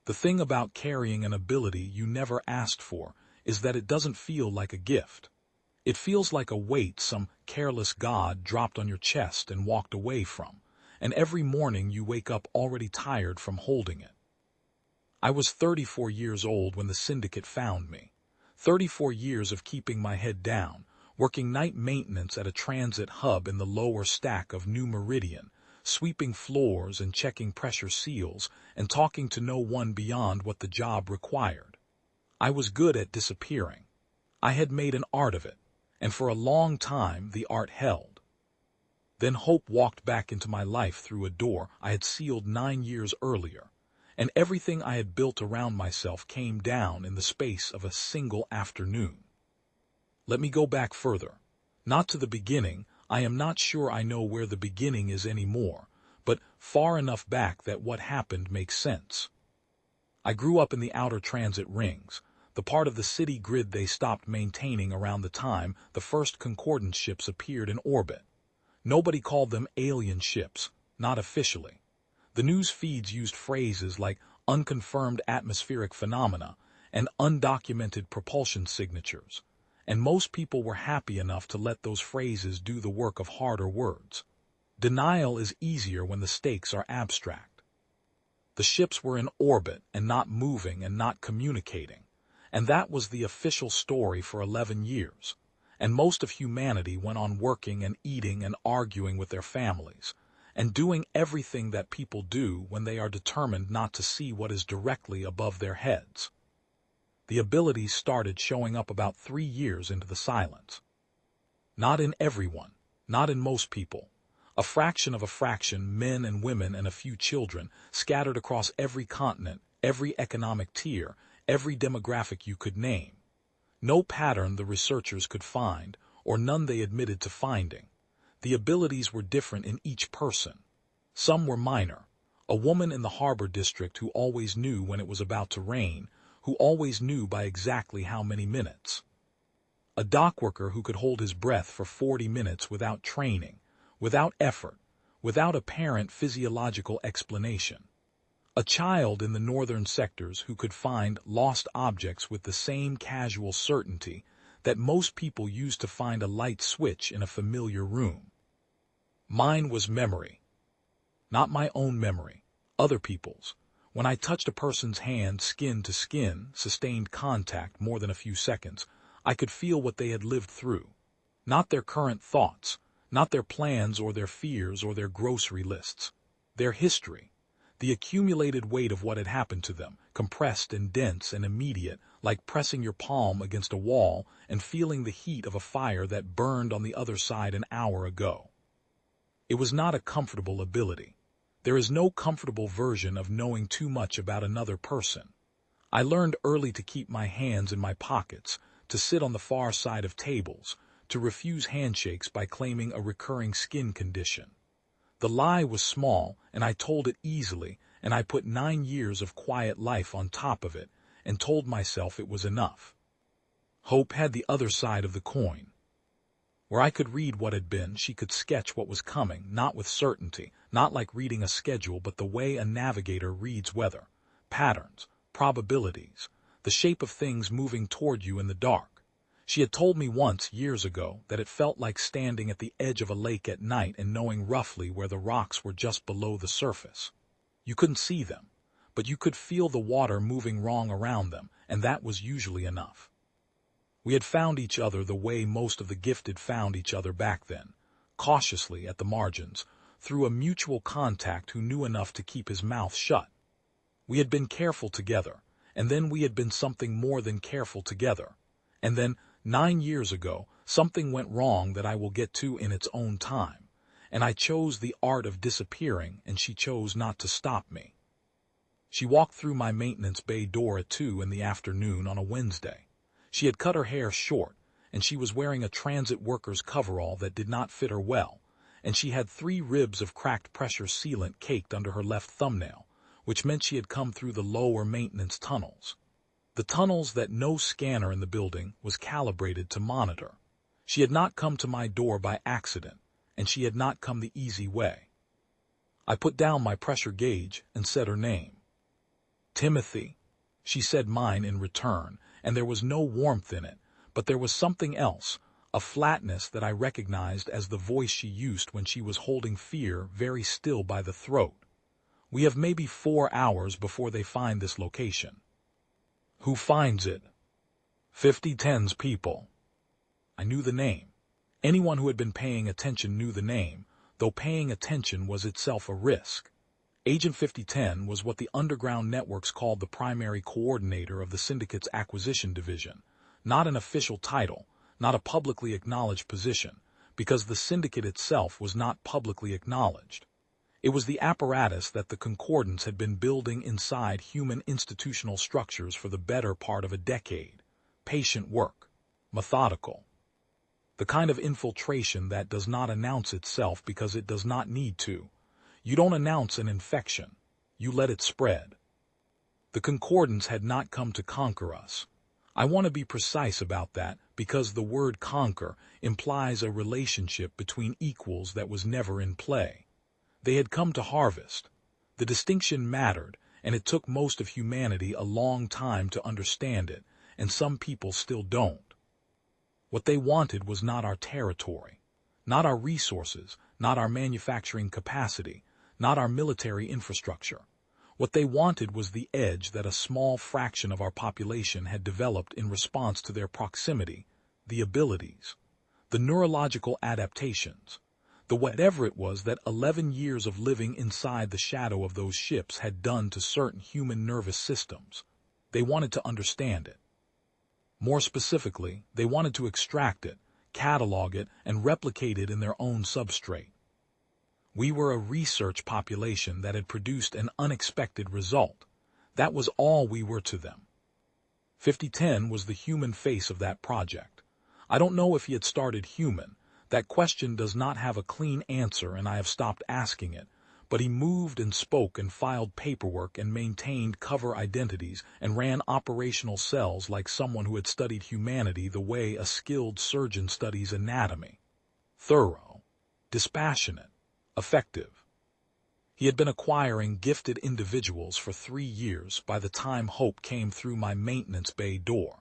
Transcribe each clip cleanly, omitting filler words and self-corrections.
The thing about carrying an ability you never asked for is that it doesn't feel like a gift. It feels like a weight some careless god dropped on your chest and walked away from, and every morning you wake up already tired from holding it. I was 34 years old when the syndicate found me. 34 years of keeping my head down, working night maintenance at a transit hub in the lower stack of New Meridian, sweeping floors and checking pressure seals, and talking to no one beyond what the job required. I was good at disappearing. I had made an art of it, and for a long time the art held. Then hope walked back into my life through a door I had sealed 9 years earlier, and everything I had built around myself came down in the space of a single afternoon. Let me go back further. Not to the beginning. I am not sure I know where the beginning is anymore, but far enough back that what happened makes sense. I grew up in the outer transit rings, the part of the city grid they stopped maintaining around the time the first Concordance ships appeared in orbit. Nobody called them alien ships, not officially. The news feeds used phrases like unconfirmed atmospheric phenomena and undocumented propulsion signatures, and most people were happy enough to let those phrases do the work of harder words. Denial is easier when the stakes are abstract. The ships were in orbit and not moving and not communicating, and that was the official story for 11 years, and most of humanity went on working and eating and arguing with their families, and doing everything that people do when they are determined not to see what is directly above their heads. The abilities started showing up about 3 years into the silence. Not in everyone, not in most people. A fraction of a fraction, men and women and a few children, scattered across every continent, every economic tier, every demographic you could name. No pattern the researchers could find, or none they admitted to finding. The abilities were different in each person. Some were minor. A woman in the harbor district who always knew when it was about to rain, who always knew by exactly how many minutes. A dockworker who could hold his breath for 40 minutes without training, without effort, without apparent physiological explanation. A child in the northern sectors who could find lost objects with the same casual certainty that most people use to find a light switch in a familiar room. Mine was memory. Not my own memory, other people's. When I touched a person's hand skin to skin, sustained contact more than a few seconds, I could feel what they had lived through. Not their current thoughts, not their plans or their fears or their grocery lists. Their history. The accumulated weight of what had happened to them, compressed and dense and immediate, like pressing your palm against a wall and feeling the heat of a fire that burned on the other side an hour ago. It was not a comfortable ability. There is no comfortable version of knowing too much about another person. I learned early to keep my hands in my pockets, to sit on the far side of tables, to refuse handshakes by claiming a recurring skin condition. The lie was small, and I told it easily, and I put 9 years of quiet life on top of it, and told myself it was enough. Hope had the other side of the coin. Where I could read what had been, she could sketch what was coming, not with certainty, not like reading a schedule, but the way a navigator reads weather, patterns, probabilities, the shape of things moving toward you in the dark. She had told me once, years ago, that it felt like standing at the edge of a lake at night and knowing roughly where the rocks were just below the surface. You couldn't see them, but you could feel the water moving wrong around them, and that was usually enough. We had found each other the way most of the gifted found each other back then, cautiously at the margins, through a mutual contact who knew enough to keep his mouth shut. We had been careful together, and then we had been something more than careful together. And then, 9 years ago, something went wrong that I will get to in its own time, and I chose the art of disappearing, and she chose not to stop me. She walked through my maintenance bay door at 2 in the afternoon on a Wednesday. She had cut her hair short, and she was wearing a transit worker's coverall that did not fit her well, and she had 3 ribs of cracked pressure sealant caked under her left thumbnail, which meant she had come through the lower maintenance tunnels. The tunnels that no scanner in the building was calibrated to monitor. She had not come to my door by accident, and she had not come the easy way. I put down my pressure gauge and said her name. Timothy. She said mine in return, and there was no warmth in it, but there was something else, a flatness that I recognized as the voice she used when she was holding fear very still by the throat. We have maybe 4 hours before they find this location. Who finds it? 5010's people. I knew the name. Anyone who had been paying attention knew the name, though paying attention was itself a risk. Agent 5010 was what the underground networks called the primary coordinator of the syndicate's acquisition division, not an official title, not a publicly acknowledged position, because the syndicate itself was not publicly acknowledged. It was the apparatus that the Concordance had been building inside human institutional structures for the better part of a decade. Patient work. Methodical. The kind of infiltration that does not announce itself because it does not need to. You don't announce an infection. You let it spread. The Concordance had not come to conquer us. I want to be precise about that because the word conquer implies a relationship between equals that was never in play. They had come to harvest. The distinction mattered, and it took most of humanity a long time to understand it, and some people still don't. What they wanted was not our territory, not our resources, not our manufacturing capacity, not our military infrastructure. What they wanted was the edge that a small fraction of our population had developed in response to their proximity, the abilities, the neurological adaptations, the whatever it was that 11 years of living inside the shadow of those ships had done to certain human nervous systems. They wanted to understand it. More specifically, they wanted to extract it, catalog it, and replicate it in their own substrate. We were a research population that had produced an unexpected result. That was all we were to them. 5010 was the human face of that project. I don't know if he had started human. That question does not have a clean answer, and I have stopped asking it. But he moved and spoke and filed paperwork and maintained cover identities and ran operational cells like someone who had studied humanity the way a skilled surgeon studies anatomy. Thorough, dispassionate, effective. He had been acquiring gifted individuals for 3 years by the time Hope came through my maintenance bay door,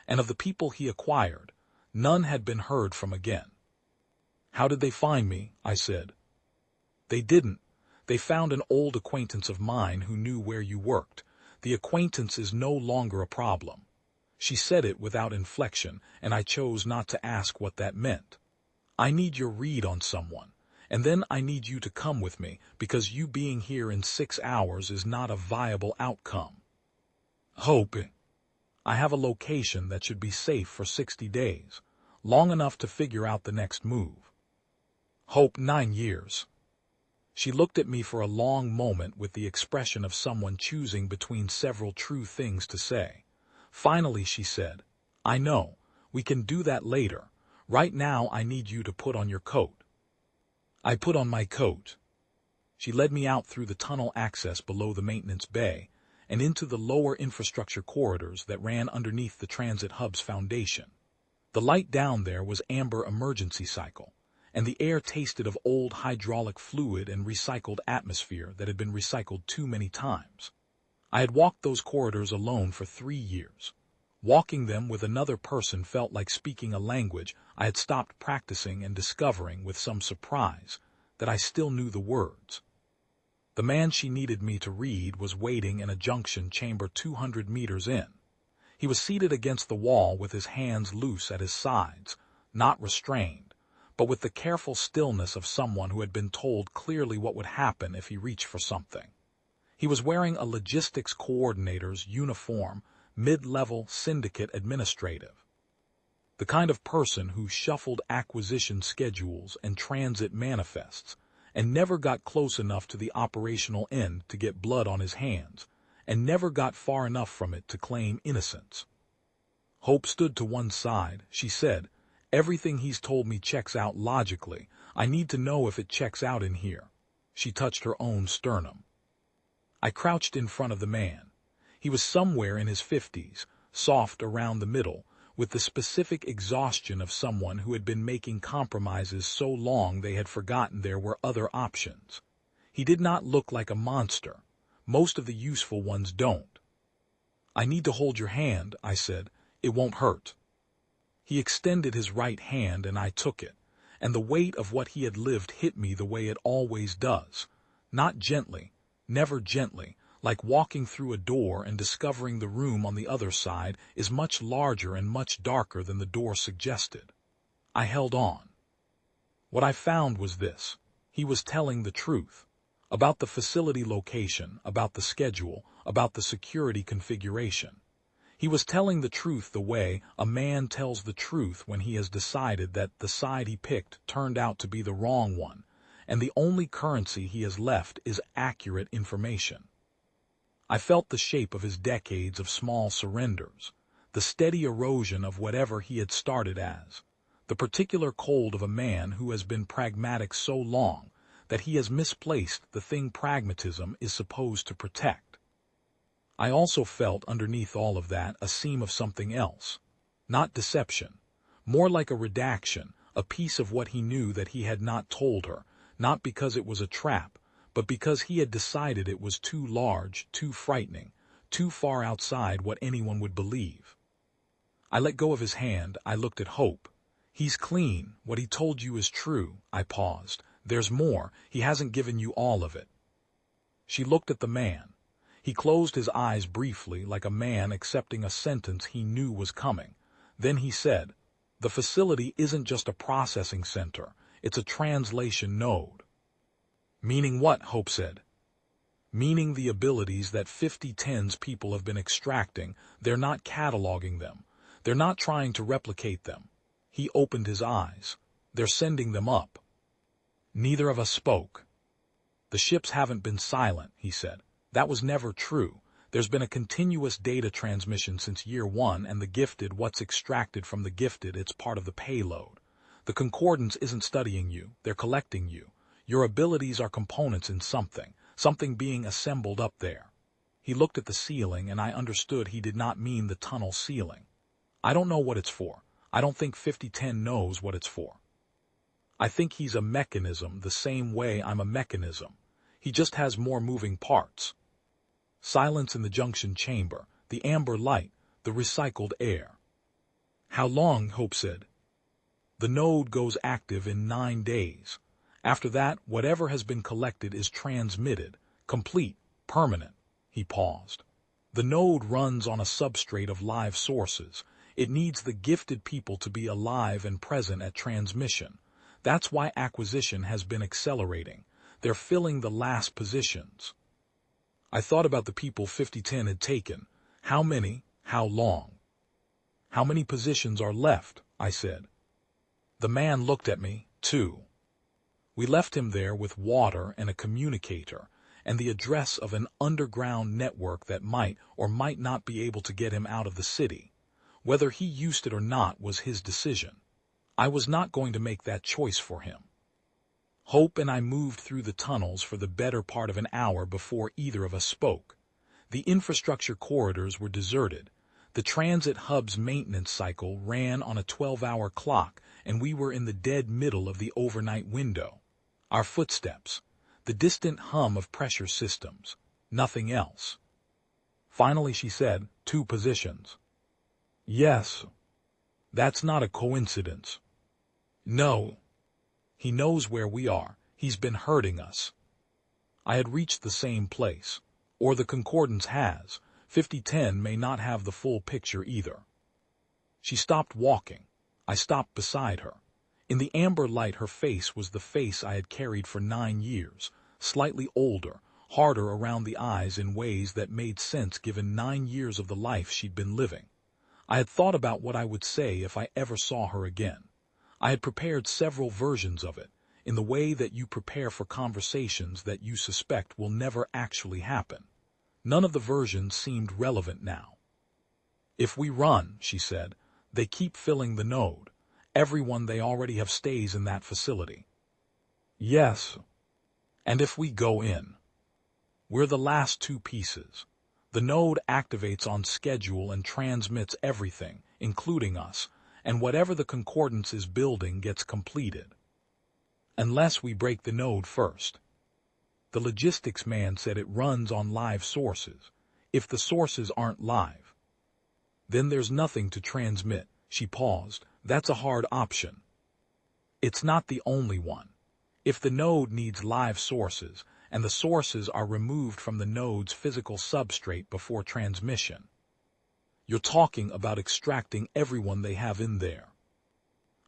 and of the people he acquired, none had been heard from again. How did they find me? I said. They didn't. They found an old acquaintance of mine who knew where you worked. The acquaintance is no longer a problem. She said it without inflection, and I chose not to ask what that meant. I need your read on someone, and then I need you to come with me, because you being here in 6 hours is not a viable outcome. Hope. I have a location that should be safe for 60 days, long enough to figure out the next move. Hope 9 years. She looked at me for a long moment with the expression of someone choosing between several true things to say. Finally she said, I know, we can do that later. Right now I need you to put on your coat. I put on my coat. She led me out through the tunnel access below the maintenance bay and into the lower infrastructure corridors that ran underneath the transit hub's foundation. The light down there was amber emergency cycle, and the air tasted of old hydraulic fluid and recycled atmosphere that had been recycled too many times. I had walked those corridors alone for 3 years. Walking them with another person felt like speaking a language I had stopped practicing and discovering with some surprise that I still knew the words. The man she needed me to read was waiting in a junction chamber 200 meters in. He was seated against the wall with his hands loose at his sides, not restrained, but with the careful stillness of someone who had been told clearly what would happen if he reached for something. He was wearing a logistics coordinator's uniform, mid-level syndicate administrative. The kind of person who shuffled acquisition schedules and transit manifests and never got close enough to the operational end to get blood on his hands, and never got far enough from it to claim innocence. Hope stood to one side. She said, Everything he's told me checks out logically. I need to know if it checks out in here. She touched her own sternum. I crouched in front of the man. He was somewhere in his 50s, soft around the middle, with the specific exhaustion of someone who had been making compromises so long they had forgotten there were other options. He did not look like a monster. Most of the useful ones don't. I need to hold your hand, I said. It won't hurt. He extended his right hand and I took it, and the weight of what he had lived hit me the way it always does. Not gently, never gently, like walking through a door and discovering the room on the other side is much larger and much darker than the door suggested. I held on. What I found was this. He was telling the truth. About the facility location, about the schedule, about the security configuration. He was telling the truth the way a man tells the truth when he has decided that the side he picked turned out to be the wrong one, and the only currency he has left is accurate information. I felt the shape of his decades of small surrenders, the steady erosion of whatever he had started as, the particular cold of a man who has been pragmatic so long that he has misplaced the thing pragmatism is supposed to protect. I also felt underneath all of that a seam of something else, not deception, more like a redaction, a piece of what he knew that he had not told her, not because it was a trap, but because he had decided it was too large, too frightening, too far outside what anyone would believe. I let go of his hand. I looked at Hope. He's clean. What he told you is true. I paused. There's more. He hasn't given you all of it. She looked at the man. He closed his eyes briefly, like a man accepting a sentence he knew was coming. Then he said, "The facility isn't just a processing center. It's a translation node." "Meaning what?" Hope said. "Meaning the abilities that 5010's people have been extracting. They're not cataloging them. They're not trying to replicate them." He opened his eyes. "They're sending them up." Neither of us spoke. "The ships haven't been silent," he said. "That was never true. There's been a continuous data transmission since year one, and the gifted, what's extracted from the gifted, it's part of the payload. The Concordance isn't studying you, they're collecting you. Your abilities are components in something being assembled up there." He looked at the ceiling, and I understood he did not mean the tunnel ceiling. "I don't know what it's for. I don't think 5010 knows what it's for. I think he's a mechanism the same way I'm a mechanism. He just has more moving parts." Silence in the junction chamber, the amber light, the recycled air. "How long?" Hope said. "The node goes active in 9 days. After that, whatever has been collected is transmitted, complete, permanent." He paused. "The node runs on a substrate of live sources. It needs the gifted people to be alive and present at transmission. That's why acquisition has been accelerating. They're filling the last positions." I thought about the people 5010 had taken. How many? How long? "How many positions are left?" I said. The man looked at me, too. "We left him there with water and a communicator, and the address of an underground network that might or might not be able to get him out of the city. Whether he used it or not was his decision. I was not going to make that choice for him." Hope and I moved through the tunnels for the better part of an hour before either of us spoke. The infrastructure corridors were deserted. The transit hub's maintenance cycle ran on a 12-hour clock, and we were in the dead middle of the overnight window. Our footsteps, the distant hum of pressure systems, nothing else. Finally she said, 2 positions. "Yes. That's not a coincidence." "No. He knows where we are. He's been hurting us." I had reached the same place. Or the Concordance has. 5010 may not have the full picture either. She stopped walking. I stopped beside her. In the amber light, her face was the face I had carried for 9 years, slightly older, harder around the eyes in ways that made sense given 9 years of the life she'd been living. I had thought about what I would say if I ever saw her again. I had prepared several versions of it, in the way that you prepare for conversations that you suspect will never actually happen. None of the versions seemed relevant now. "If we run," she said, "they keep filling the node. Everyone they already have stays in that facility." "Yes. And if we go in, we're the last 2 pieces. The node activates on schedule and transmits everything, including us, and whatever the Concordance is building gets completed. Unless we break the node first. The logistics man said it runs on live sources. If the sources aren't live, Then there's nothing to transmit. She paused. That's a hard option. It's not the only one. If the node needs live sources, and the sources are removed from the node's physical substrate before transmission, you're talking about extracting everyone they have in there.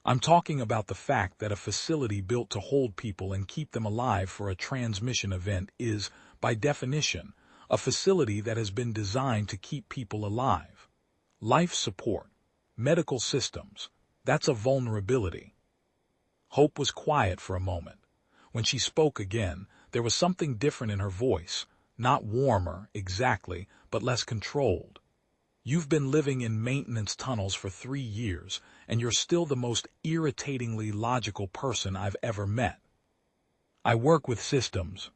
I'm talking about the fact that a facility built to hold people and keep them alive for a transmission event is, by definition, a facility that has been designed to keep people alive. Life support, medical systems, that's a vulnerability. Hope was quiet for a moment. When she spoke again, there was something different in her voice, not warmer, exactly, but less controlled. You've been living in maintenance tunnels for 3 years, and you're still the most irritatingly logical person I've ever met. I work with systems.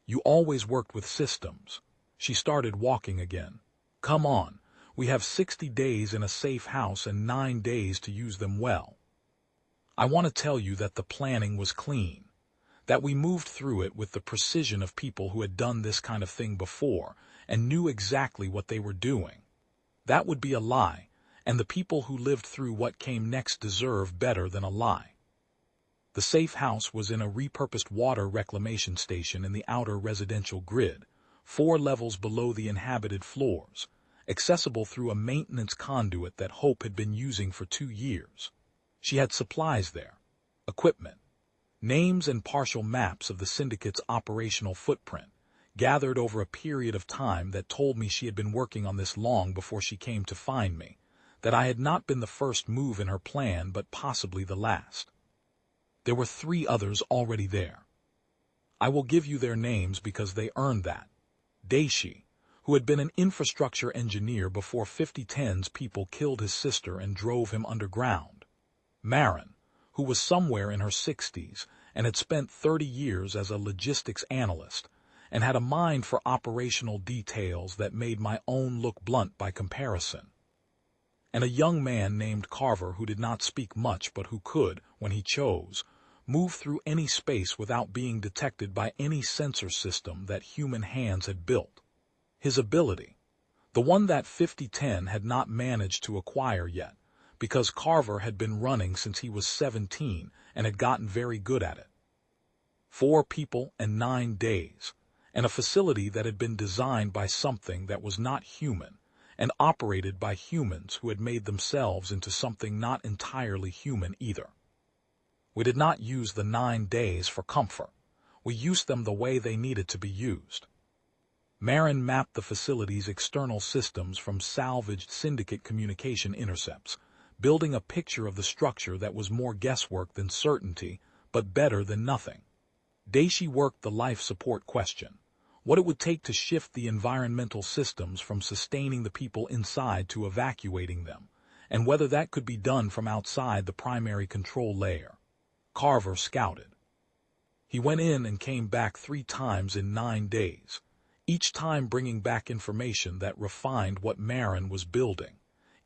You always worked with systems. She started walking again. Come on, we have 60 days in a safe house and 9 days to use them well. I want to tell you that the planning was clean, that we moved through it with the precision of people who had done this kind of thing before and knew exactly what they were doing. That would be a lie, and the people who lived through what came next deserve better than a lie. The safe house was in a repurposed water reclamation station in the outer residential grid, 4 levels below the inhabited floors, accessible through a maintenance conduit that Hope had been using for 2 years. She had supplies there, equipment, names and partial maps of the syndicate's operational footprint, gathered over a period of time that told me she had been working on this long before she came to find me, that I had not been the first move in her plan but possibly the last. There were 3 others already there. I will give you their names because they earned that. Daishi, who had been an infrastructure engineer before 5010's people killed his sister and drove him underground. Marin, who was somewhere in her 60s and had spent 30 years as a logistics analyst and had a mind for operational details that made my own look blunt by comparison. And a young man named Carver who did not speak much but who could, when he chose, move through any space without being detected by any sensor system that human hands had built. His ability, the one that 5010 had not managed to acquire yet, because Carver had been running since he was 17 and had gotten very good at it. 4 people and 9 days, and a facility that had been designed by something that was not human and operated by humans who had made themselves into something not entirely human either. We did not use the 9 days for comfort. We used them the way they needed to be used. Marin mapped the facility's external systems from salvaged syndicate communication intercepts, building a picture of the structure that was more guesswork than certainty, but better than nothing. Daishi worked the life support question, what it would take to shift the environmental systems from sustaining the people inside to evacuating them, and whether that could be done from outside the primary control layer. Carver scouted. He went in and came back 3 times in 9 days, each time bringing back information that refined what Marin was building,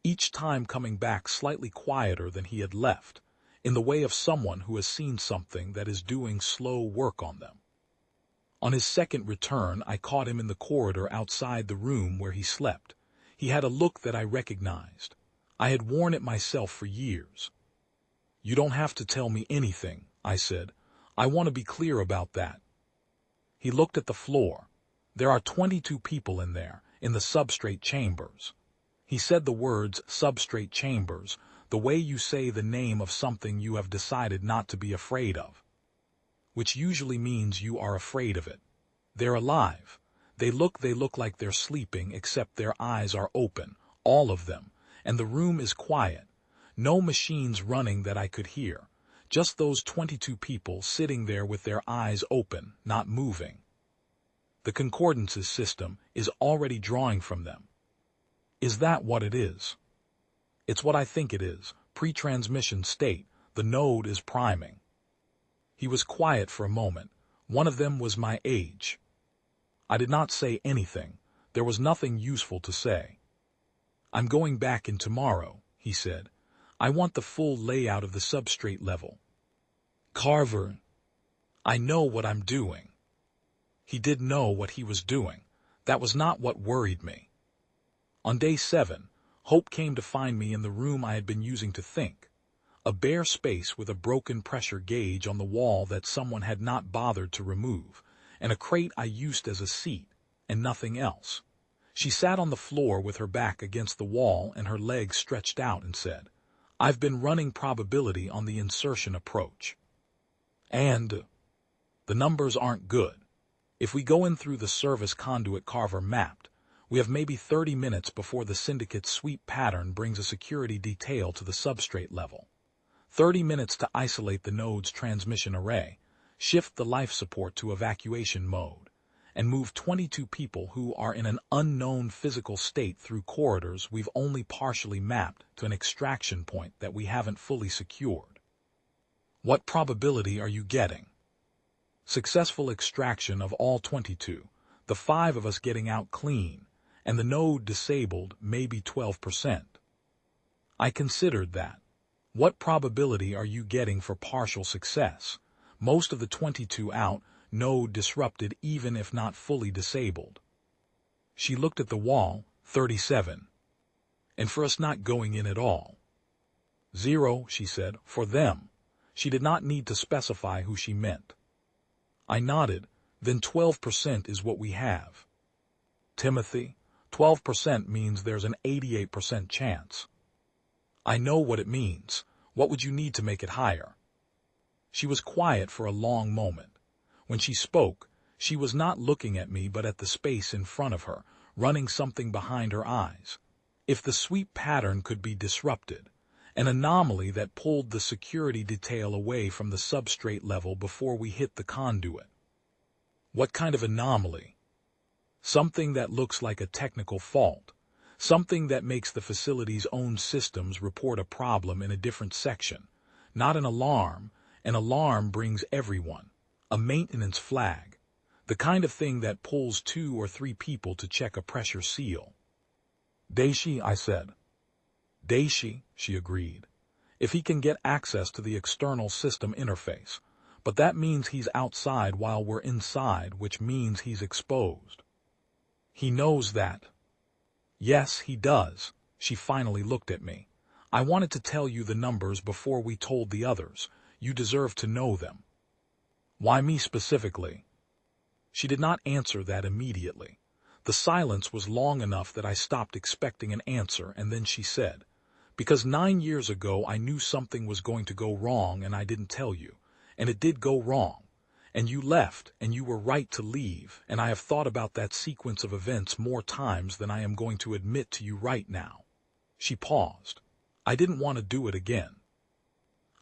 each time coming back slightly quieter than he had left, in the way of someone who has seen something that is doing slow work on them. On his second return, I caught him in the corridor outside the room where he slept. He had a look that I recognized. I had worn it myself for years. You don't have to tell me anything, I said. I want to be clear about that. He looked at the floor. There are 22 people in there, in the substrate chambers. He said the words substrate chambers, the way you say the name of something you have decided not to be afraid of, which usually means you are afraid of it. They're alive. They look like they're sleeping, except their eyes are open, all of them, and the room is quiet. No machines running that I could hear, just those 22 people sitting there with their eyes open, not moving. The Concordance's system is already drawing from them. Is that what it is? It's what I think it is, pre-transmission state. The node is priming. He was quiet for a moment. One of them was my age. I did not say anything. There was nothing useful to say. I'm going back in tomorrow, he said. I want the full layout of the substrate level. Carver, I know what I'm doing. He did know what he was doing. That was not what worried me. On day 7, Hope came to find me in the room I had been using to think. A bare space with a broken pressure gauge on the wall that someone had not bothered to remove, and a crate I used as a seat, and nothing else. She sat on the floor with her back against the wall and her legs stretched out and said, "I've been running probability on the insertion approach. And the numbers aren't good. If we go in through the service conduit Carver mapped, we have maybe 30 minutes before the syndicate's sweep pattern brings a security detail to the substrate level. 30 minutes to isolate the node's transmission array, shift the life support to evacuation mode, and move 22 people who are in an unknown physical state through corridors we've only partially mapped to an extraction point that we haven't fully secured. What probability are you getting? Successful extraction of all 22, the 5 of us getting out clean, and the node disabled maybe 12%. I considered that. What probability are you getting for partial success? Most of the 22 out, node disrupted even if not fully disabled. She looked at the wall, 37. And for us not going in at all? 0, she said, for them. She did not need to specify who she meant. I nodded, then 12% is what we have. Timothy, 12% means there's an 88% chance. I know what it means. What would you need to make it higher? She was quiet for a long moment. When she spoke, she was not looking at me but at the space in front of her, running something behind her eyes. If the sweep pattern could be disrupted, an anomaly that pulled the security detail away from the substrate level before we hit the conduit. What kind of anomaly? Something that looks like a technical fault. Something that makes the facility's own systems report a problem in a different section. Not an alarm. An alarm brings everyone. A maintenance flag. The kind of thing that pulls 2 or 3 people to check a pressure seal. Daishi, I said. Daishi, she agreed. If he can get access to the external system interface. But that means he's outside while we're inside, which means he's exposed. He knows that. Yes, he does. She finally looked at me. I wanted to tell you the numbers before we told the others. You deserve to know them. Why me specifically? She did not answer that immediately. The silence was long enough that I stopped expecting an answer, and then she said, "Because 9 years ago I knew something was going to go wrong and I didn't tell you. And it did go wrong. And you left, and you were right to leave, and I have thought about that sequence of events more times than I am going to admit to you right now." She paused. I didn't want to do it again.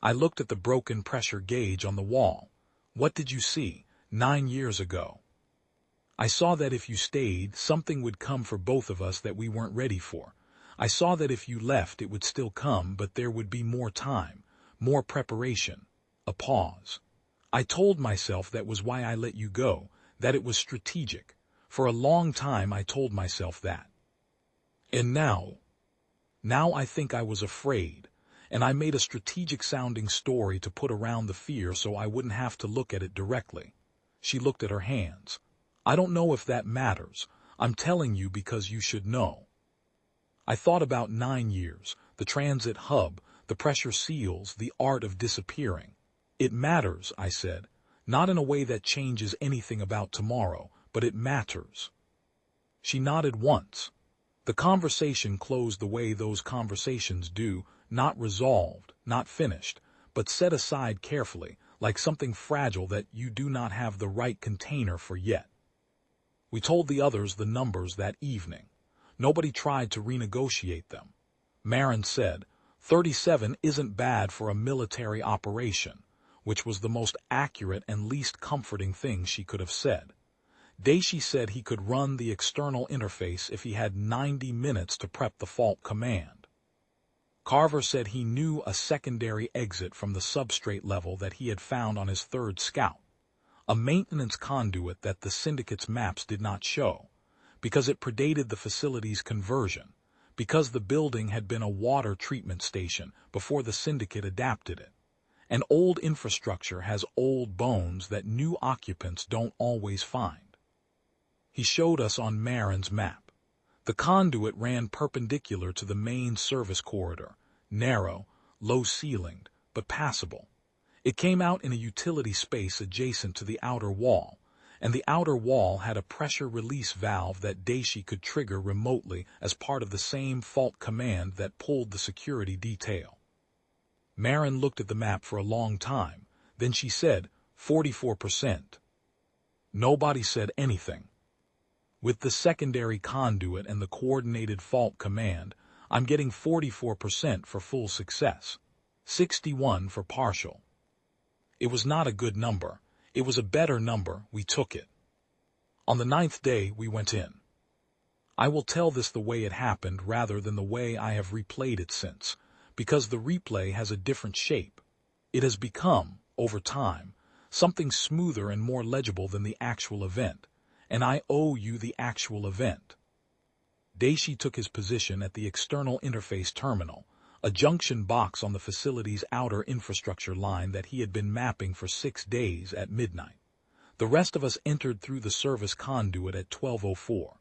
I looked at the broken pressure gauge on the wall. What did you see 9 years ago? I saw that if you stayed, something would come for both of us that we weren't ready for. I saw that if you left, it would still come, but there would be more time, more preparation. A pause. I told myself that was why I let you go, that it was strategic. For a long time I told myself that. And now I think I was afraid, and I made a strategic-sounding story to put around the fear so I wouldn't have to look at it directly. She looked at her hands. I don't know if that matters. I'm telling you because you should know. I thought about 9 years, the transit hub, the pressure seals, the art of disappearing. It matters, I said, not in a way that changes anything about tomorrow, but it matters. She nodded once. The conversation closed the way those conversations do, not resolved, not finished, but set aside carefully, like something fragile that you do not have the right container for yet. We told the others the numbers that evening. Nobody tried to renegotiate them. Marin said, 37 isn't bad for a military operation, which was the most accurate and least comforting thing she could have said. Daishi said he could run the external interface if he had 90 minutes to prep the fault command. Carver said he knew a secondary exit from the substrate level that he had found on his 3rd scout, a maintenance conduit that the syndicate's maps did not show, because it predated the facility's conversion, because the building had been a water treatment station before the syndicate adapted it. And old infrastructure has old bones that new occupants don't always find. He showed us on Marin's map. The conduit ran perpendicular to the main service corridor, narrow, low-ceilinged, but passable. It came out in a utility space adjacent to the outer wall, and the outer wall had a pressure release valve that Daisy could trigger remotely as part of the same fault command that pulled the security detail. Marin looked at the map for a long time, then she said, 44%. Nobody said anything. With the secondary conduit and the coordinated fault command, I'm getting 44% for full success, 61 for partial. It was not a good number. It was a better number. We took it. On the 9th day, we went in. I will tell this the way it happened rather than the way I have replayed it since, because the replay has a different shape. It has become, over time, something smoother and more legible than the actual event, and I owe you the actual event. Daisy took his position at the external interface terminal, a junction box on the facility's outer infrastructure line that he had been mapping for 6 days at midnight. The rest of us entered through the service conduit at 12:04.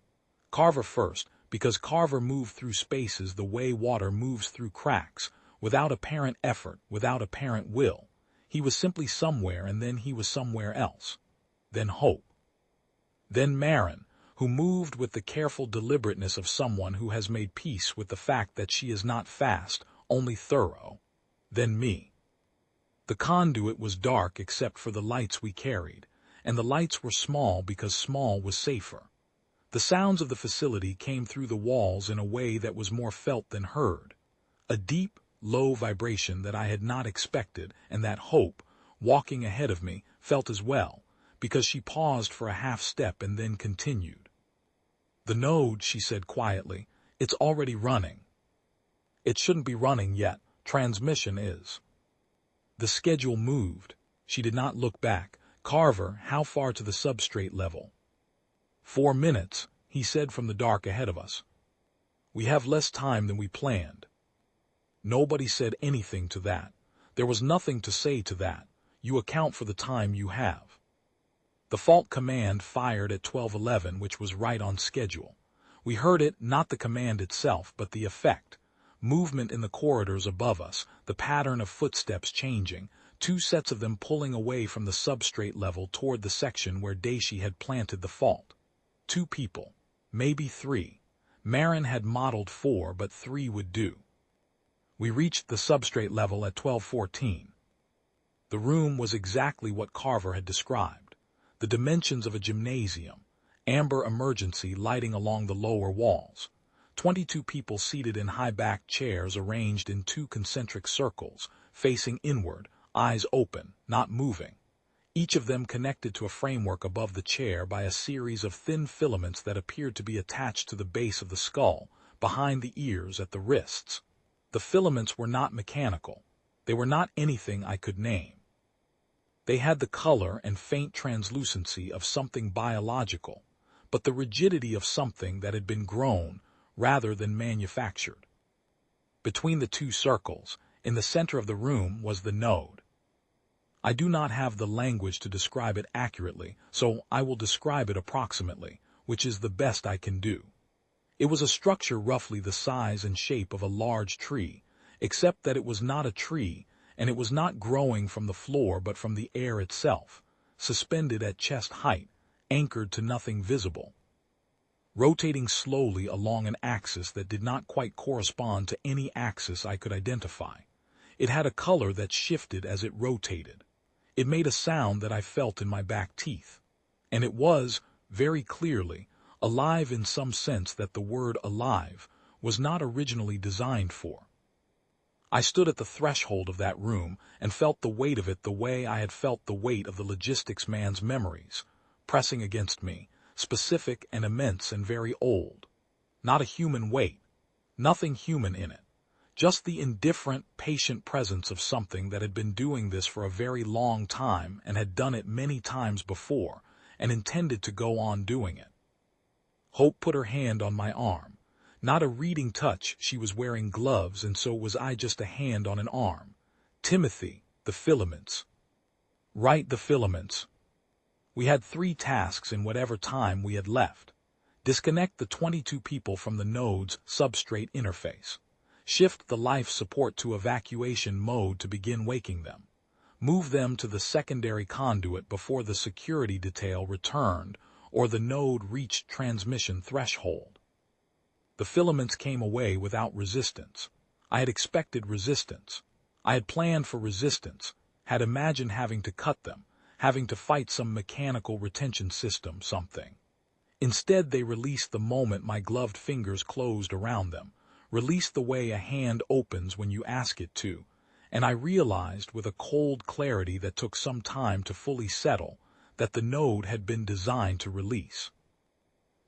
Carver first, because Carver moved through spaces the way water moves through cracks, without apparent effort, without apparent will. He was simply somewhere, and then he was somewhere else. Then Hope. Then Marin, who moved with the careful deliberateness of someone who has made peace with the fact that she is not fast, only thorough. Then me. The conduit was dark except for the lights we carried, and the lights were small because small was safer. The sounds of the facility came through the walls in a way that was more felt than heard. A deep, low vibration that I had not expected, and that Hope, walking ahead of me, felt as well, because she paused for a half step and then continued. The node, she said quietly, it's already running. It shouldn't be running yet. Transmission is. The schedule moved. She did not look back. Carver, how far to the substrate level? 4 minutes, he said from the dark ahead of us. We have less time than we planned. Nobody said anything to that. There was nothing to say to that. You account for the time you have. The fault command fired at 12:11, which was right on schedule. We heard it, not the command itself, but the effect. Movement in the corridors above us, the pattern of footsteps changing, 2 sets of them pulling away from the substrate level toward the section where Daisy had planted the fault. 2 people, maybe 3. Marin had modeled 4, but 3 would do. We reached the substrate level at 12:14. The room was exactly what Carver had described. The dimensions of a gymnasium, amber emergency lighting along the lower walls. 22 people seated in high-backed chairs arranged in 2 concentric circles, facing inward, eyes open, not moving. Each of them connected to a framework above the chair by a series of thin filaments that appeared to be attached to the base of the skull, behind the ears at the wrists. The filaments were not mechanical. They were not anything I could name. They had the color and faint translucency of something biological, but the rigidity of something that had been grown rather than manufactured. Between the 2 circles, in the center of the room, was the node. I do not have the language to describe it accurately, so I will describe it approximately, which is the best I can do. It was a structure roughly the size and shape of a large tree, except that it was not a tree, and it was not growing from the floor but from the air itself, suspended at chest height, anchored to nothing visible. Rotating slowly along an axis that did not quite correspond to any axis I could identify. It had a color that shifted as it rotated. It made a sound that I felt in my back teeth. And it was, very clearly, alive in some sense that the word alive was not originally designed for. I stood at the threshold of that room and felt the weight of it the way I had felt the weight of the logistics man's memories, pressing against me, specific and immense and very old. Not a human weight, nothing human in it, just the indifferent, patient presence of something that had been doing this for a very long time and had done it many times before and intended to go on doing it. Hope put her hand on my arm. Not a reading touch, she was wearing gloves, and so was I, just a hand on an arm. Timothy, the filaments. Right, the filaments. We had 3 tasks in whatever time we had left. Disconnect the 22 people from the node's substrate interface. Shift the life support to evacuation mode to begin waking them. Move them to the secondary conduit before the security detail returned or the node reached transmission threshold. The filaments came away without resistance. I had expected resistance. I had planned for resistance, had imagined having to cut them, having to fight some mechanical retention system, something. Instead, they released the moment my gloved fingers closed around them, released the way a hand opens when you ask it to, and I realized with a cold clarity that took some time to fully settle that the node had been designed to release.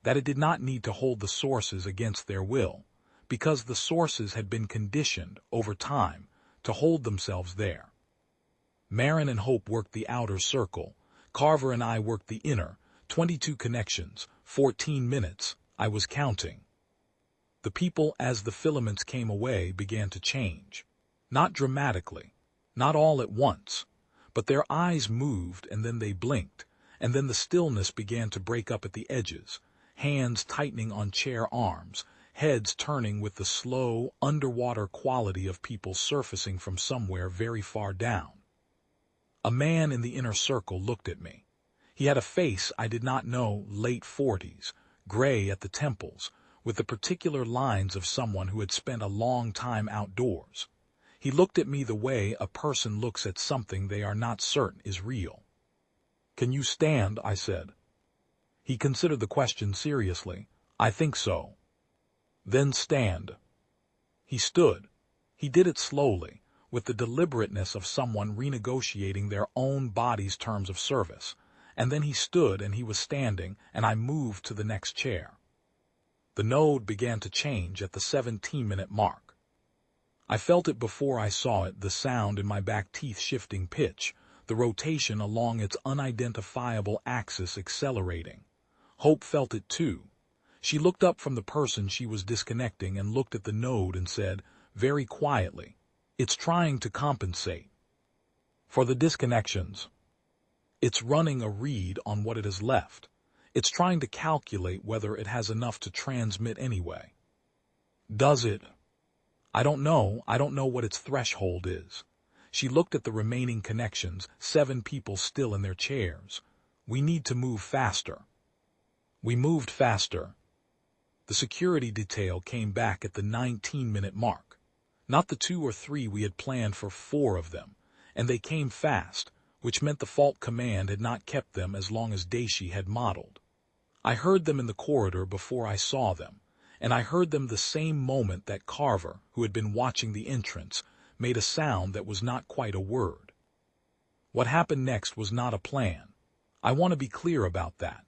That it did not need to hold the sources against their will, because the sources had been conditioned over time to hold themselves there. Marin and Hope worked the outer circle. Carver and I worked the inner. 22 connections, 14 minutes, I was counting. The people, as the filaments came away, began to change. Not dramatically, not all at once, but their eyes moved and then they blinked, and then the stillness began to break up at the edges, hands tightening on chair arms, heads turning with the slow, underwater quality of people surfacing from somewhere very far down. A man in the inner circle looked at me. He had a face I did not know, late 40s, gray at the temples, with the particular lines of someone who had spent a long time outdoors. He looked at me the way a person looks at something they are not certain is real. "Can you stand?" I said. He considered the question seriously. "I think so." "Then stand." He stood. He did it slowly, with the deliberateness of someone renegotiating their own body's terms of service, and then he stood and he was standing, and I moved to the next chair. The node began to change at the 17-minute mark. I felt it before I saw it, the sound in my back teeth shifting pitch, the rotation along its unidentifiable axis accelerating. Hope felt it too. She looked up from the person she was disconnecting and looked at the node and said, very quietly, "It's trying to compensate for the disconnections. It's running a read on what it has left. It's trying to calculate whether it has enough to transmit anyway." "Does it?" I don't know what its threshold is." She looked at the remaining connections, 7 people still in their chairs. "We need to move faster." We moved faster. The security detail came back at the 19-minute mark. Not the 2 or 3 we had planned for, 4 of them, and they came fast, which meant the fault command had not kept them as long as Daisy had modeled. I heard them in the corridor before I saw them, and I heard them the same moment that Carver, who had been watching the entrance, made a sound that was not quite a word. What happened next was not a plan. I want to be clear about that.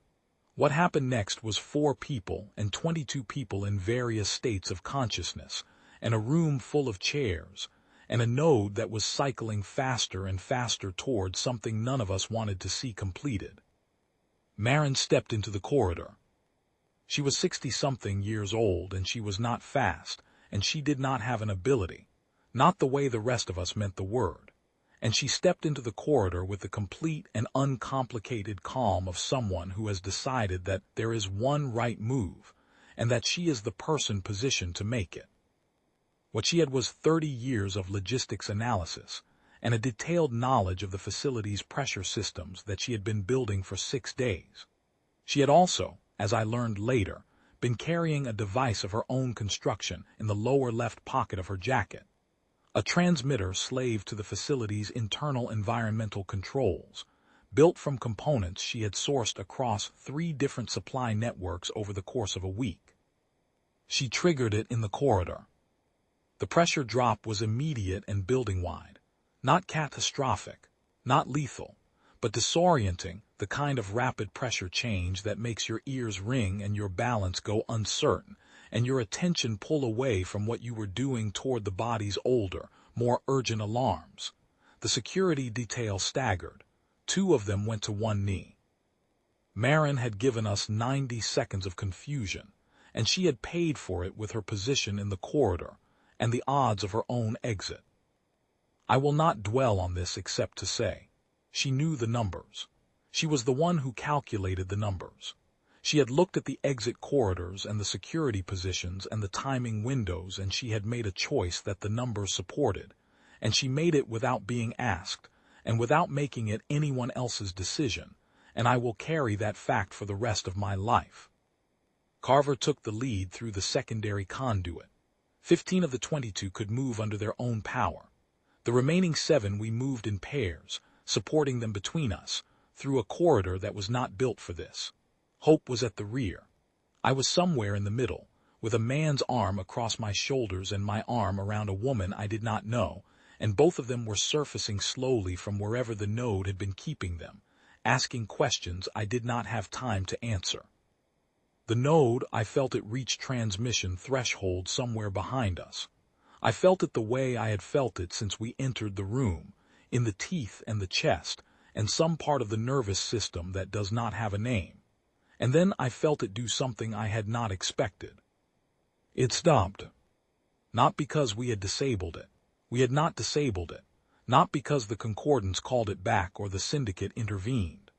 What happened next was 4 people and 22 people in various states of consciousness, and a room full of chairs, and a node that was cycling faster and faster towards something none of us wanted to see completed. Marin stepped into the corridor. She was 60-something years old, and she was not fast, and she did not have an ability, not the way the rest of us meant the word, and she stepped into the corridor with the complete and uncomplicated calm of someone who has decided that there is one right move, and that she is the person positioned to make it. What she had was 30 years of logistics analysis, and a detailed knowledge of the facility's pressure systems that she had been building for 6 days. She had also, as I learned later, been carrying a device of her own construction in the lower left pocket of her jacket, a transmitter slave to the facility's internal environmental controls, built from components she had sourced across 3 different supply networks over the course of a week. She triggered it in the corridor. The pressure drop was immediate and building-wide, not catastrophic, not lethal, but disorienting, the kind of rapid pressure change that makes your ears ring and your balance go uncertain, and your attention pull away from what you were doing toward the body's older, more urgent alarms. The security detail staggered. 2 of them went to one knee. Marin had given us 90 seconds of confusion, and she had paid for it with her position in the corridor and the odds of her own exit. I will not dwell on this except to say, she knew the numbers. She was the one who calculated the numbers. She had looked at the exit corridors and the security positions and the timing windows, and she had made a choice that the numbers supported, and she made it without being asked, and without making it anyone else's decision, and I will carry that fact for the rest of my life. Carver took the lead through the secondary conduit. 15 of the 22 could move under their own power. The remaining 7 we moved in pairs, supporting them between us, through a corridor that was not built for this. Hope was at the rear. I was somewhere in the middle, with a man's arm across my shoulders and my arm around a woman I did not know, and both of them were surfacing slowly from wherever the node had been keeping them, asking questions I did not have time to answer. The node, I felt it reach transmission threshold somewhere behind us. I felt it the way I had felt it since we entered the room, in the teeth and the chest, and some part of the nervous system that does not have a name. And then I felt it do something I had not expected. It stopped. Not because we had disabled it. We had not disabled it. Not because the Concordance called it back or the Syndicate intervened.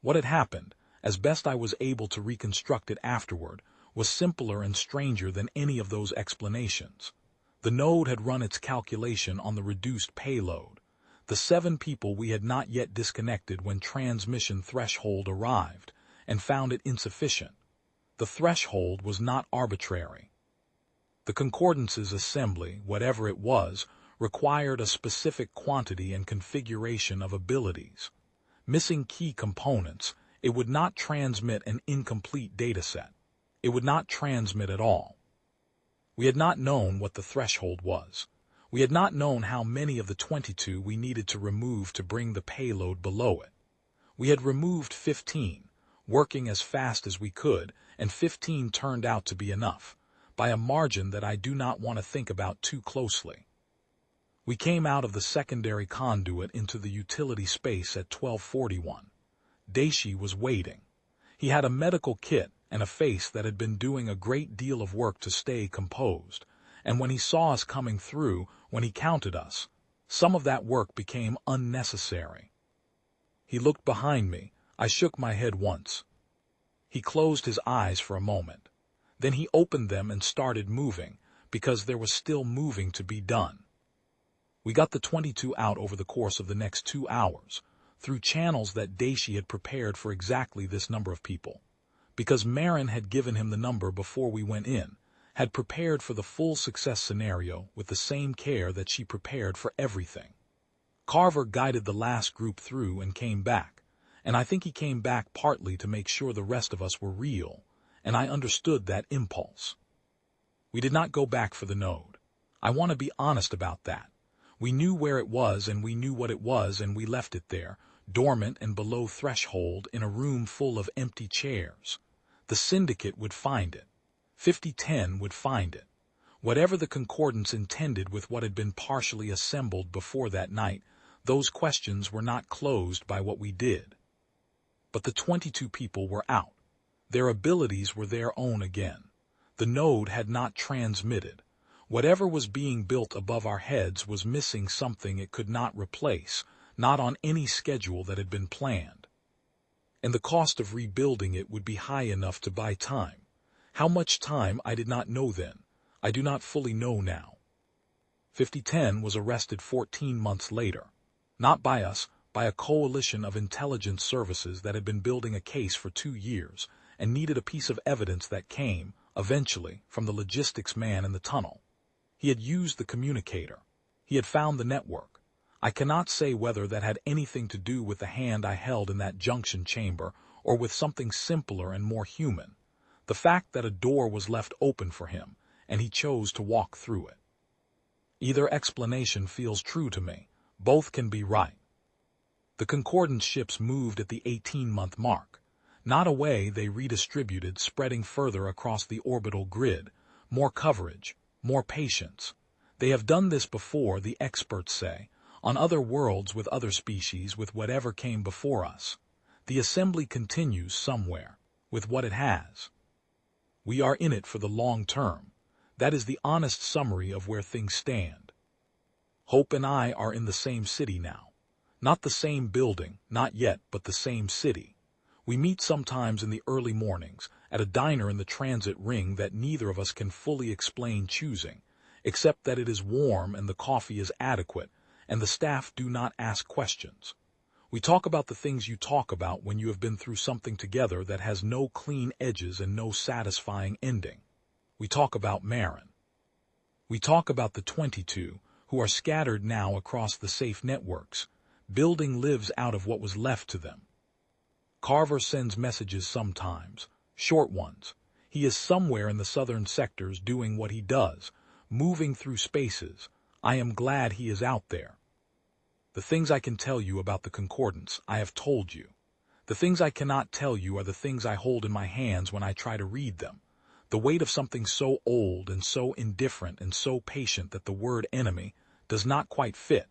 What had happened, as best I was able to reconstruct it afterward, was simpler and stranger than any of those explanations. The node had run its calculation on the reduced payload. The 7 people we had not yet disconnected when transmission threshold arrived, and found it insufficient. The threshold was not arbitrary. The Concordance's assembly, whatever it was, required a specific quantity and configuration of abilities. Missing key components, it would not transmit an incomplete dataset. It would not transmit at all. We had not known what the threshold was. We had not known how many of the 22 we needed to remove to bring the payload below it. We had removed 15, working as fast as we could, and 15 turned out to be enough, by a margin that I do not want to think about too closely. We came out of the secondary conduit into the utility space at 12:41. Daishi was waiting. He had a medical kit and a face that had been doing a great deal of work to stay composed, and when he saw us coming through, when he counted us, some of that work became unnecessary. He looked behind me. I shook my head once. He closed his eyes for a moment. Then he opened them and started moving, because there was still moving to be done. We got the 22 out over the course of the next 2 hours, through channels that Daishi had prepared for exactly this number of people, because Marin had given him the number before we went in, had prepared for the full success scenario with the same care that she prepared for everything. Carver guided the last group through and came back, and I think he came back partly to make sure the rest of us were real, and I understood that impulse. We did not go back for the node. I want to be honest about that. We knew where it was and we knew what it was, and we left it there, dormant and below threshold, in a room full of empty chairs. The Syndicate would find it. 5010 would find it. Whatever the Concordance intended with what had been partially assembled before that night, those questions were not closed by what we did. But the 22 people were out. Their abilities were their own again. The node had not transmitted. Whatever was being built above our heads was missing something it could not replace, not on any schedule that had been planned. And the cost of rebuilding it would be high enough to buy time. How much time I did not know then. I do not fully know now. 5010 was arrested 14 months later. Not by us, by a coalition of intelligence services that had been building a case for 2 years and needed a piece of evidence that came, eventually, from the logistics man in the tunnel. He had used the communicator. He had found the network. I cannot say whether that had anything to do with the hand I held in that junction chamber or with something simpler and more human. The fact that a door was left open for him, and he chose to walk through it. Either explanation feels true to me. Both can be right. The Concordance ships moved at the 18-month mark. Not away, they redistributed, spreading further across the orbital grid. More coverage, more patience. They have done this before, the experts say, on other worlds with other species, with whatever came before us. The assembly continues somewhere, with what it has. We are in it for the long term. That is the honest summary of where things stand. Hope and I are in the same city now. Not the same building, not yet, but the same city. We meet sometimes in the early mornings, at a diner in the transit ring that neither of us can fully explain choosing, except that it is warm and the coffee is adequate, and the staff do not ask questions. We talk about the things you talk about when you have been through something together that has no clean edges and no satisfying ending. We talk about Marin. We talk about the 22, who are scattered now across the safe networks, building lives out of what was left to them. Carver sends messages sometimes, short ones. He is somewhere in the southern sectors doing what he does, moving through spaces. I am glad he is out there. The things I can tell you about the Concordance, I have told you. The things I cannot tell you are the things I hold in my hands when I try to read them. The weight of something so old and so indifferent and so patient that the word enemy does not quite fit,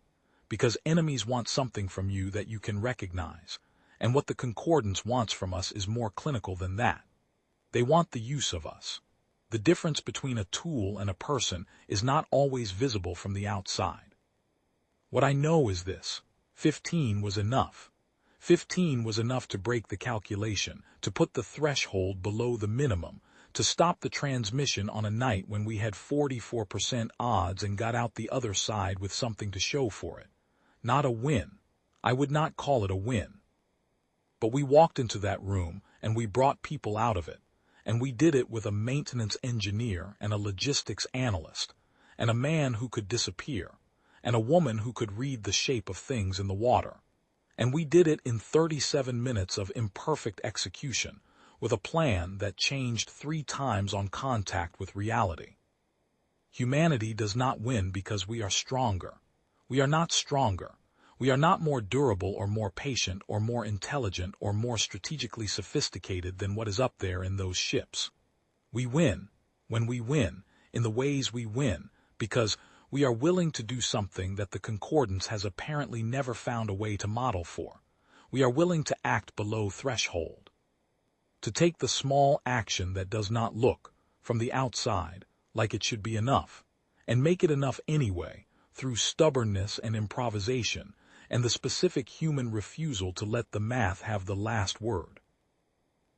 because enemies want something from you that you can recognize, and what the Concordance wants from us is more clinical than that. They want the use of us. The difference between a tool and a person is not always visible from the outside. What I know is this: 15 was enough. 15 was enough to break the calculation, to put the threshold below the minimum, to stop the transmission on a night when we had 44% odds and got out the other side with something to show for it. Not a win. I would not call it a win. But we walked into that room, and we brought people out of it, and we did it with a maintenance engineer and a logistics analyst, and a man who could disappear, and a woman who could read the shape of things in the water. And we did it in 37 minutes of imperfect execution, with a plan that changed 3 times on contact with reality. Humanity does not win because we are stronger. We are not stronger. We are not more durable or more patient or more intelligent or more strategically sophisticated than what is up there in those ships. We win, when we win, in the ways we win, because we are willing to do something that the Concordance has apparently never found a way to model for. We are willing to act below threshold. To take the small action that does not look, from the outside, like it should be enough, and make it enough anyway, through stubbornness and improvisation, and the specific human refusal to let the math have the last word.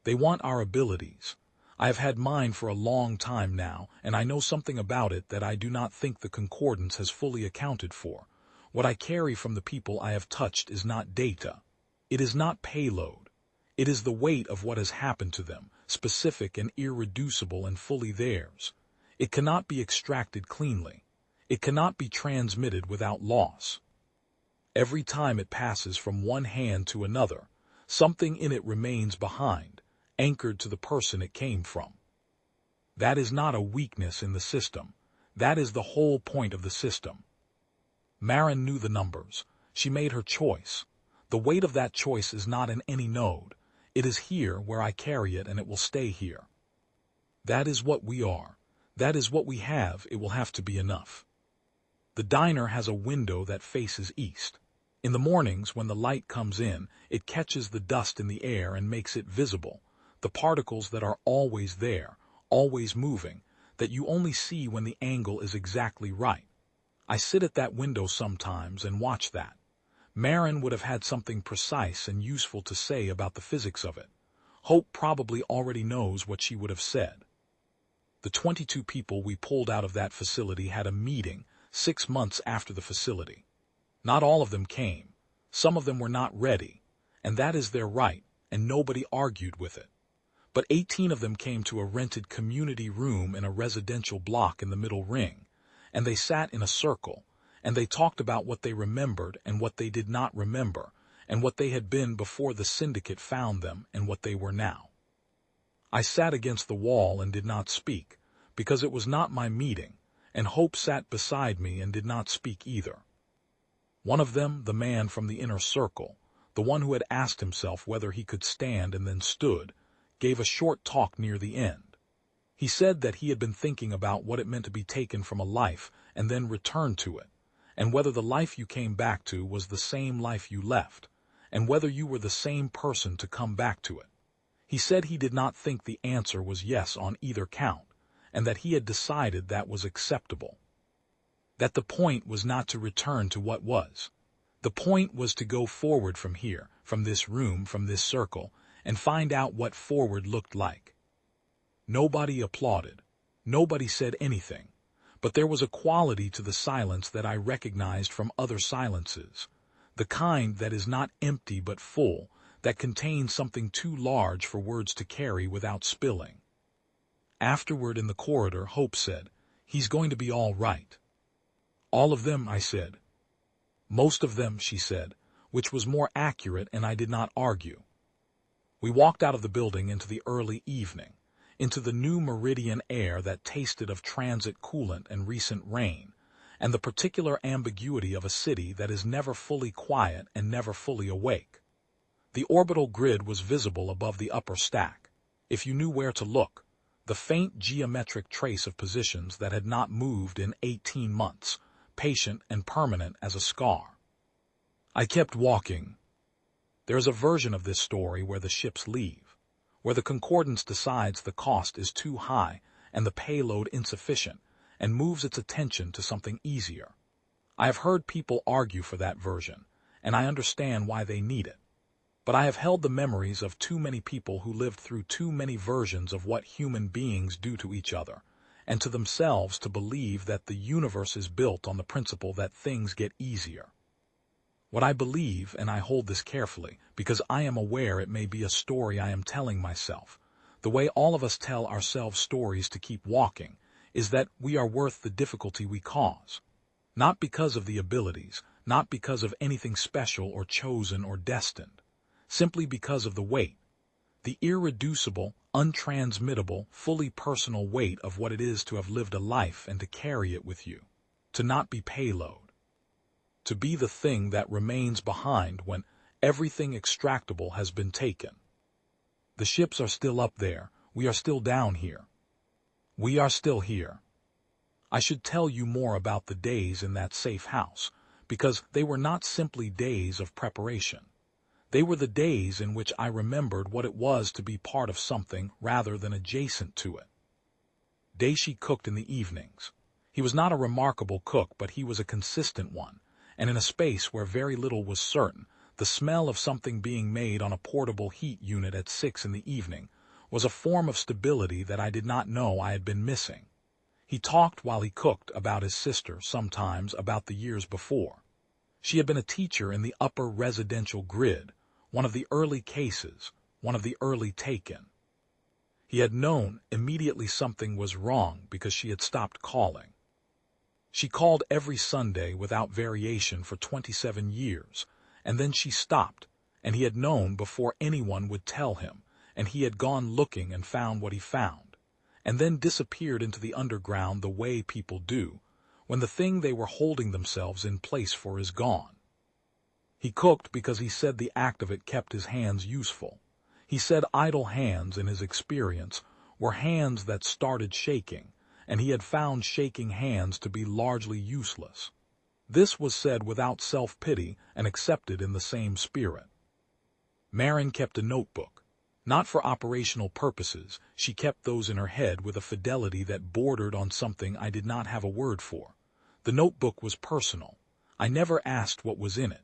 They want our abilities. I have had mine for a long time now, and I know something about it that I do not think the Concordance has fully accounted for. What I carry from the people I have touched is not data. It is not payload. It is the weight of what has happened to them, specific and irreducible and fully theirs. It cannot be extracted cleanly. It cannot be transmitted without loss. Every time it passes from one hand to another, something in it remains behind, anchored to the person it came from. That is not a weakness in the system. That is the whole point of the system. Marin knew the numbers. She made her choice. The weight of that choice is not in any node. It is here where I carry it, and it will stay here. That is what we are. That is what we have. It will have to be enough. The diner has a window that faces east. In the mornings, when the light comes in, it catches the dust in the air and makes it visible, the particles that are always there, always moving, that you only see when the angle is exactly right. I sit at that window sometimes and watch that. Marin would have had something precise and useful to say about the physics of it. Hope probably already knows what she would have said. The 22 people we pulled out of that facility had a meeting 6 months after the facility. Not all of them came. Some of them were not ready, and that is their right, and nobody argued with it. But 18 of them came to a rented community room in a residential block in the middle ring, and they sat in a circle, and they talked about what they remembered and what they did not remember, and what they had been before the syndicate found them and what they were now. I sat against the wall and did not speak, because it was not my meeting, and Hope sat beside me and did not speak either. One of them, the man from the inner circle, the one who had asked himself whether he could stand and then stood, gave a short talk near the end. He said that he had been thinking about what it meant to be taken from a life and then returned to it, and whether the life you came back to was the same life you left, and whether you were the same person to come back to it. He said he did not think the answer was yes on either count, and that he had decided that was acceptable. That the point was not to return to what was. The point was to go forward from here, from this room, from this circle, and find out what forward looked like. Nobody applauded. Nobody said anything. But there was a quality to the silence that I recognized from other silences, the kind that is not empty but full, that contains something too large for words to carry without spilling. Afterward in the corridor, Hope said, "He's going to be all right." "All of them," I said. "Most of them," she said, which was more accurate, and I did not argue. We walked out of the building into the early evening, into the new meridian air that tasted of transit coolant and recent rain, and the particular ambiguity of a city that is never fully quiet and never fully awake. The orbital grid was visible above the upper stack, if you knew where to look, the faint geometric trace of positions that had not moved in 18 months, patient and permanent as a scar. I kept walking. There is a version of this story where the ships leave, where the Concordance decides the cost is too high and the payload insufficient, and moves its attention to something easier. I have heard people argue for that version, and I understand why they need it. But I have held the memories of too many people who lived through too many versions of what human beings do to each other, and to themselves, to believe that the universe is built on the principle that things get easier. What I believe, and I hold this carefully, because I am aware it may be a story I am telling myself, the way all of us tell ourselves stories to keep walking, is that we are worth the difficulty we cause. Not because of the abilities, not because of anything special or chosen or destined, simply because of the weight, the irreducible, untransmittable, fully personal weight of what it is to have lived a life and to carry it with you, to not be payload, to be the thing that remains behind when everything extractable has been taken. The ships are still up there, we are still down here. We are still here. I should tell you more about the days in that safe house, because they were not simply days of preparation. They were the days in which I remembered what it was to be part of something rather than adjacent to it. Daisy cooked in the evenings. He was not a remarkable cook, but he was a consistent one, and in a space where very little was certain, the smell of something being made on a portable heat unit at 6 in the evening was a form of stability that I did not know I had been missing. He talked while he cooked about his sister, sometimes about the years before. She had been a teacher in the upper residential grid, one of the early cases, one of the early taken. He had known immediately something was wrong because she had stopped calling. She called every Sunday without variation for 27 years, and then she stopped, and he had known before anyone would tell him, and he had gone looking and found what he found, and then disappeared into the underground the way people do, when the thing they were holding themselves in place for is gone. He cooked because he said the act of it kept his hands useful. He said idle hands, in his experience, were hands that started shaking, and he had found shaking hands to be largely useless. This was said without self-pity and accepted in the same spirit. Marin kept a notebook. Not for operational purposes, she kept those in her head with a fidelity that bordered on something I did not have a word for. The notebook was personal. I never asked what was in it,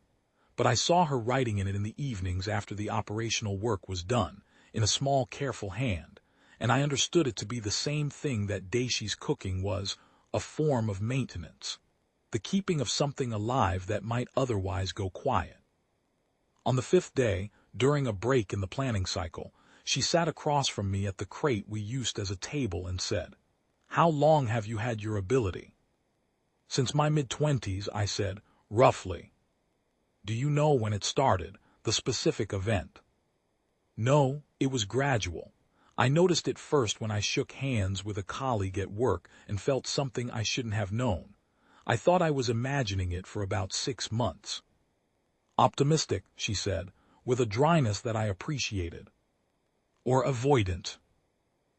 but I saw her writing in it in the evenings after the operational work was done, in a small, careful hand, and I understood it to be the same thing that Daisy's cooking was, a form of maintenance, the keeping of something alive that might otherwise go quiet. On the 5th day, during a break in the planning cycle, she sat across from me at the crate we used as a table and said, "How long have you had your ability?" "Since my mid-20s," I said, "roughly." "Do you know when it started, the specific event?" "No, it was gradual. I noticed it first when I shook hands with a colleague at work and felt something I shouldn't have known. I thought I was imagining it for about 6 months." "Optimistic," she said, with a dryness that I appreciated. "Or avoidant."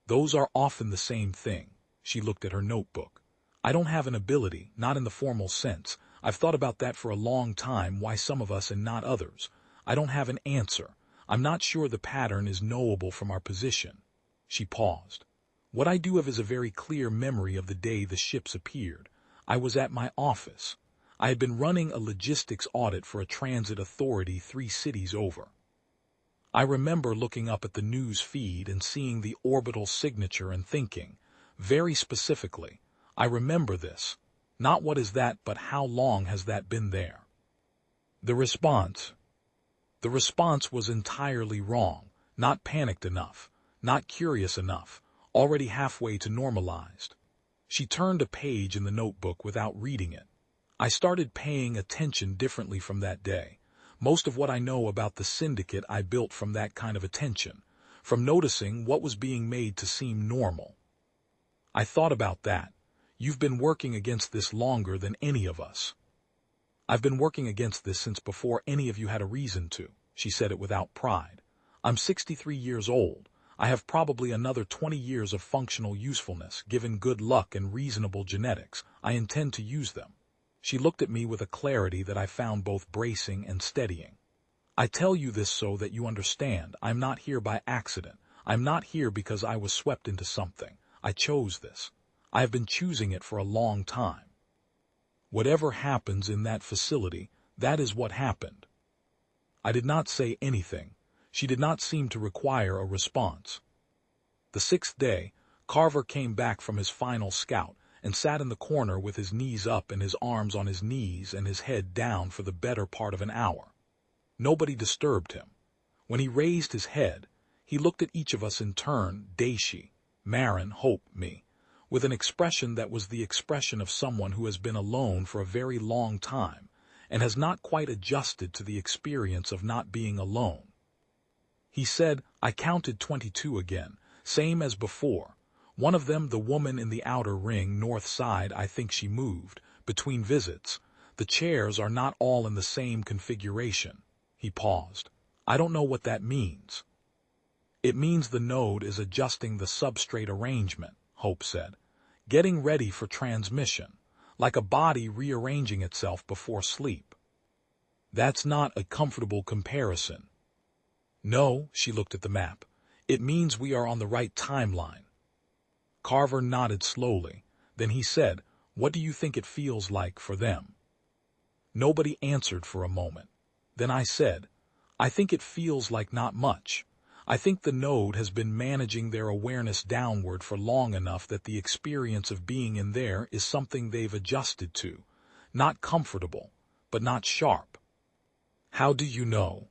"Those are often the same thing." She looked at her notebook. "I don't have an ability, not in the formal sense. I've thought about that for a long time, why some of us and not others. I don't have an answer. I'm not sure the pattern is knowable from our position." She paused. "What I do have is a very clear memory of the day the ships appeared. I was at my office. I had been running a logistics audit for a transit authority 3 cities over. I remember looking up at the news feed and seeing the orbital signature and thinking, very specifically, I remember this. Not what is that, but how long has that been there? The response. The response was entirely wrong, not panicked enough, not curious enough, already halfway to normalized. She turned a page in the notebook without reading it. I started paying attention differently from that day. Most of what I know about the syndicate I built from that kind of attention, from noticing what was being made to seem normal. I thought about that. You've been working against this longer than any of us. I've been working against this since before any of you had a reason to. She said it without pride. I'm 63 years old. I have probably another 20 years of functional usefulness. Given good luck and reasonable genetics, I intend to use them. She looked at me with a clarity that I found both bracing and steadying. I tell you this so that you understand. I'm not here by accident. I'm not here because I was swept into something. I chose this. I have been choosing it for a long time. Whatever happens in that facility, that is what happened. I did not say anything. She did not seem to require a response. The 6th day, Carver came back from his final scout and sat in the corner with his knees up and his arms on his knees and his head down for the better part of an hour. Nobody disturbed him. When he raised his head, he looked at each of us in turn, Daisy, Marin, Hope, me, with an expression that was the expression of someone who has been alone for a very long time and has not quite adjusted to the experience of not being alone. He said, I counted 22 again, same as before. One of them, the woman in the outer ring, north side, I think she moved, between visits. The chairs are not all in the same configuration. He paused. I don't know what that means. It means the node is adjusting the substrate arrangement, Hope said. Getting ready for transmission, like a body rearranging itself before sleep. That's not a comfortable comparison. No, she looked at the map. It means we are on the right timeline. Carver nodded slowly. Then he said, what do you think it feels like for them? Nobody answered for a moment. Then I said, I think it feels like not much. I think the node has been managing their awareness downward for long enough that the experience of being in there is something they've adjusted to. Not comfortable, but not sharp. How do you know?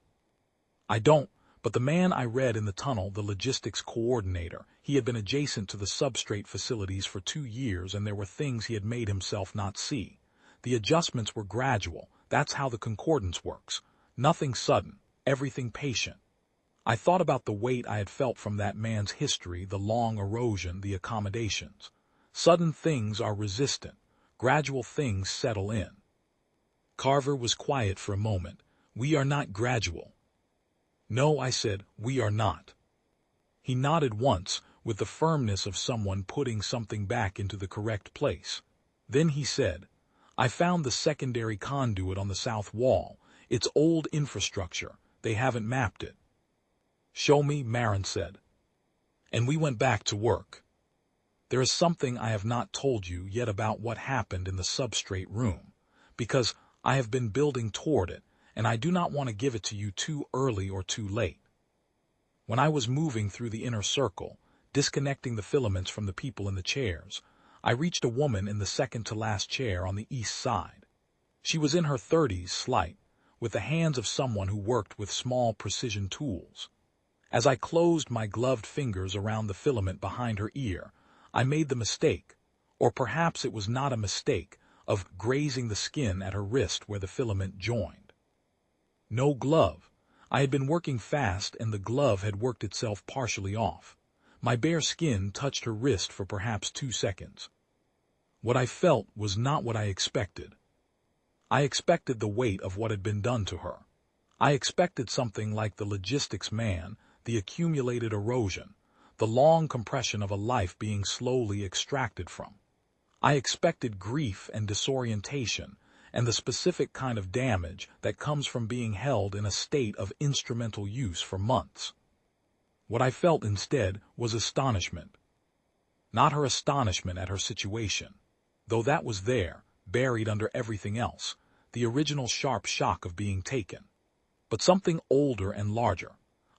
I don't. But the man I read in the tunnel, the logistics coordinator, he had been adjacent to the substrate facilities for 2 years and there were things he had made himself not see. The adjustments were gradual. That's how the concordance works. Nothing sudden, everything patient. I thought about the weight I had felt from that man's history, the long erosion, the accommodations. Sudden things are resistant. Gradual things settle in. Carver was quiet for a moment. We are not gradual. No, I said, we are not. He nodded once, with the firmness of someone putting something back into the correct place. Then he said, I found the secondary conduit on the south wall. It's old infrastructure. They haven't mapped it. Show me, Marin said. And we went back to work. There is something I have not told you yet about what happened in the substrate room, because I have been building toward it, and I do not want to give it to you too early or too late. When I was moving through the inner circle, disconnecting the filaments from the people in the chairs, I reached a woman in the second-to-last chair on the east side. She was in her 30s, slight, with the hands of someone who worked with small precision tools. As I closed my gloved fingers around the filament behind her ear, I made the mistake, or perhaps it was not a mistake, of grazing the skin at her wrist where the filament joined. No glove. I had been working fast and the glove had worked itself partially off. My bare skin touched her wrist for perhaps 2 seconds. What I felt was not what I expected. I expected the weight of what had been done to her. I expected something like the logistics man, the accumulated erosion, the long compression of a life being slowly extracted from. I expected grief and disorientation, and the specific kind of damage that comes from being held in a state of instrumental use for months. What I felt instead was astonishment. Not her astonishment at her situation, though that was there, buried under everything else, the original sharp shock of being taken, but something older and larger.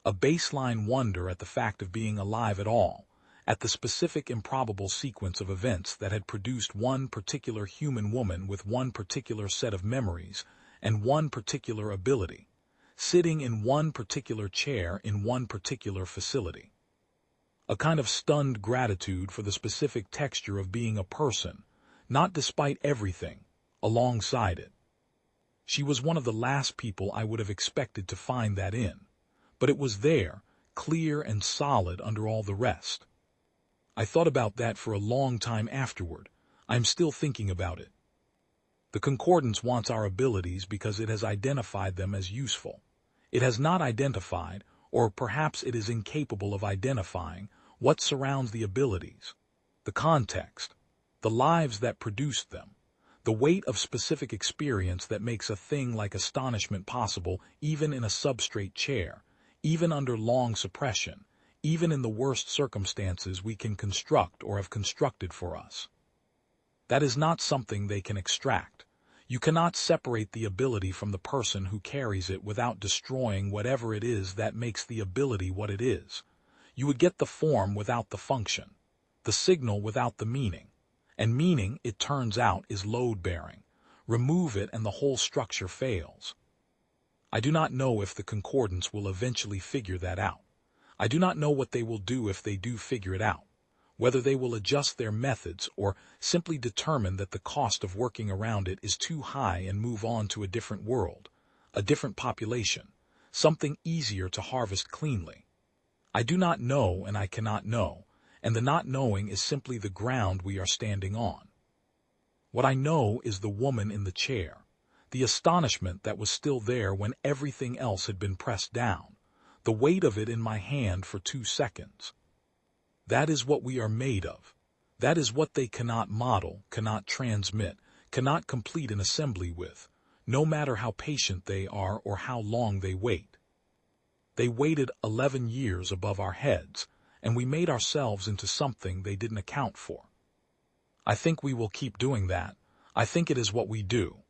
a baseline wonder at the fact of being alive at all, at the specific improbable sequence of events that had produced one particular human woman with one particular set of memories and one particular ability, sitting in one particular chair in one particular facility. A kind of stunned gratitude for the specific texture of being a person, not despite everything, alongside it. She was one of the last people I would have expected to find that in, but it was there, clear and solid under all the rest. I thought about that for a long time afterward. I'm still thinking about it. The Concordance wants our abilities because it has identified them as useful. It has not identified, or perhaps it is incapable of identifying, what surrounds the abilities, the context, the lives that produced them, the weight of specific experience that makes a thing like astonishment possible even in a substrate chair, even under long suppression, even in the worst circumstances we can construct or have constructed for us. That is not something they can extract. You cannot separate the ability from the person who carries it without destroying whatever it is that makes the ability what it is. You would get the form without the function, the signal without the meaning, and meaning, it turns out, is load-bearing. Remove it and the whole structure fails. I do not know if the Concordance will eventually figure that out. I do not know what they will do if they do figure it out, whether they will adjust their methods or simply determine that the cost of working around it is too high and move on to a different world, a different population, something easier to harvest cleanly. I do not know and I cannot know, and the not knowing is simply the ground we are standing on. What I know is the woman in the chair, the astonishment that was still there when everything else had been pressed down, the weight of it in my hand for 2 seconds. That is what we are made of. That is what they cannot model, cannot transmit, cannot complete an assembly with, no matter how patient they are or how long they wait. They waited 11 years above our heads, and we made ourselves into something they didn't account for. I think we will keep doing that. I think it is what we do.